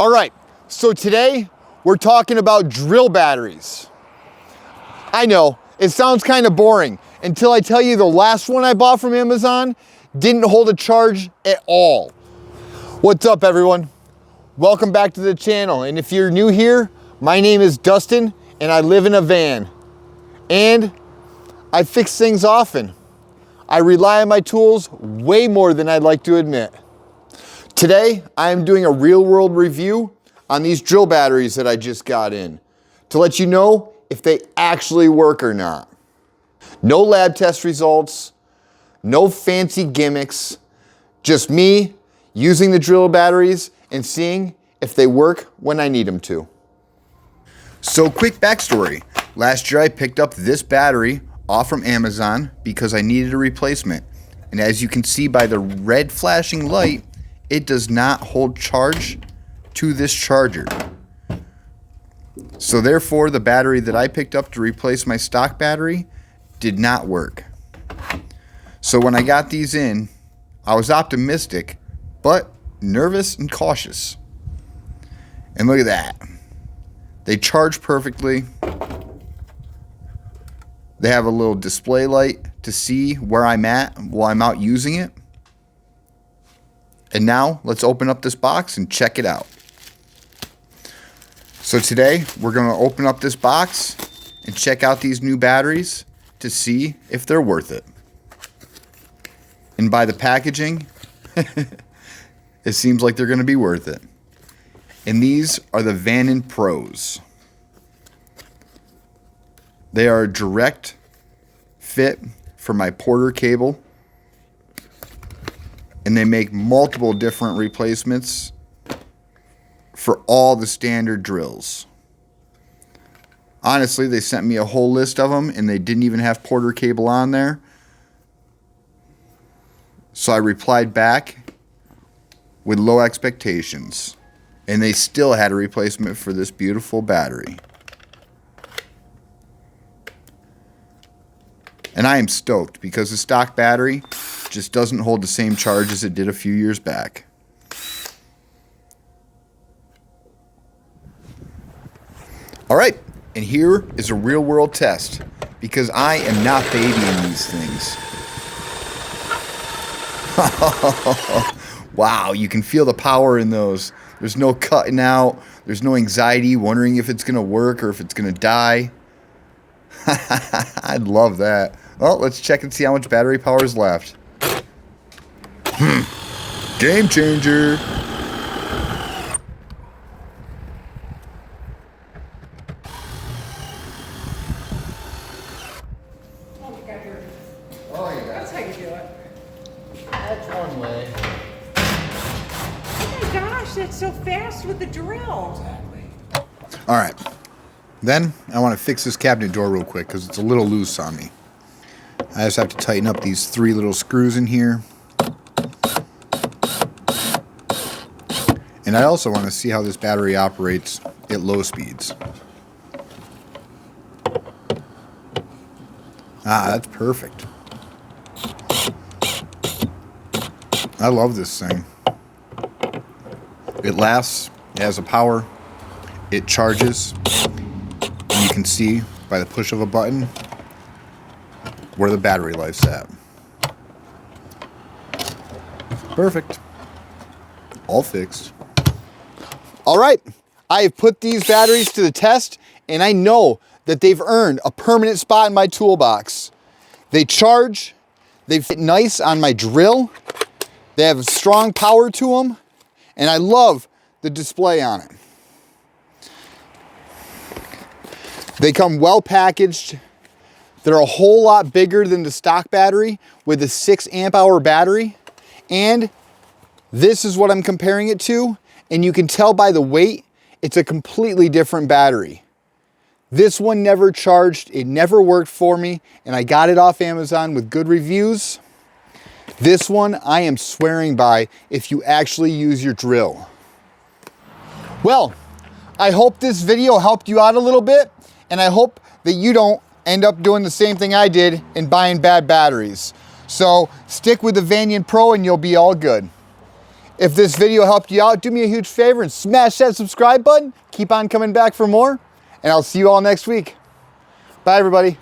All right, so today we're talking about drill batteries. I know, it sounds kind of boring until I tell you the last one I bought from Amazon didn't hold a charge at all. What's up, everyone? Welcome back to the channel. And if you're new here, my name is Dustin and I live in a van. And I fix things often. I rely on my tools way more than I'd like to admit. Today, I am doing a real-world review on these drill batteries that I just got in to let you know if they actually work or not. No lab test results, no fancy gimmicks, just me using the drill batteries and seeing if they work when I need them to. So quick backstory. Last year I picked up this battery off from Amazon because I needed a replacement. And as you can see by the red flashing light, it does not hold charge to this charger. So therefore, the battery that I picked up to replace my stock battery did not work. So when I got these in, I was optimistic, but nervous and cautious. And look at that. They charge perfectly. They have a little display light to see where I'm at while I'm out using it. And now let's open up this box and check it out. So today we're going to open up this box and check out these new batteries to see if they're worth it. And by the packaging, it seems like they're going to be worth it. And these are the Vanon Pros. They are a direct fit for my Porter cable. And they make multiple different replacements for all the standard drills. Honestly, they sent me a whole list of them and they didn't even have Porter cable on there. So I replied back with low expectations. And they still had a replacement for this beautiful battery. And I am stoked because the stock battery just doesn't hold the same charge as it did a few years back. All right, and here is a real world test because I am not babying these things. Wow, you can feel the power in those. There's no cutting out. There's no anxiety wondering if it's going to work or if it's going to die. I'd love that. Well, let's check and see how much battery power is left. Game changer. Oh, yeah. That's how you do it. That's one way. Oh my gosh, that's so fast with the drill. Exactly. All right. Then I want to fix this cabinet door real quick because it's a little loose on me. I just have to tighten up these 3 little screws in here. And I also want to see how this battery operates at low speeds. Ah, that's perfect. I love this thing. It lasts, it has a power, it charges, and you can see by the push of a button where the battery life's at. Perfect. All fixed. All right, I have put these batteries to the test and I know that they've earned a permanent spot in my toolbox. They charge, they fit nice on my drill, they have strong power to them, and I love the display on it. They come well packaged. They're a whole lot bigger than the stock battery with a 6 amp hour battery. And this is what I'm comparing it to. And you can tell by the weight, it's a completely different battery. This one never charged, it never worked for me, and I got it off Amazon with good reviews. This one I am swearing by if you actually use your drill. Well, I hope this video helped you out a little bit, and I hope that you don't end up doing the same thing I did and buying bad batteries. So stick with the Vanon Pro and you'll be all good. If this video helped you out, do me a huge favor and smash that subscribe button. Keep on coming back for more, and I'll see you all next week. Bye, everybody.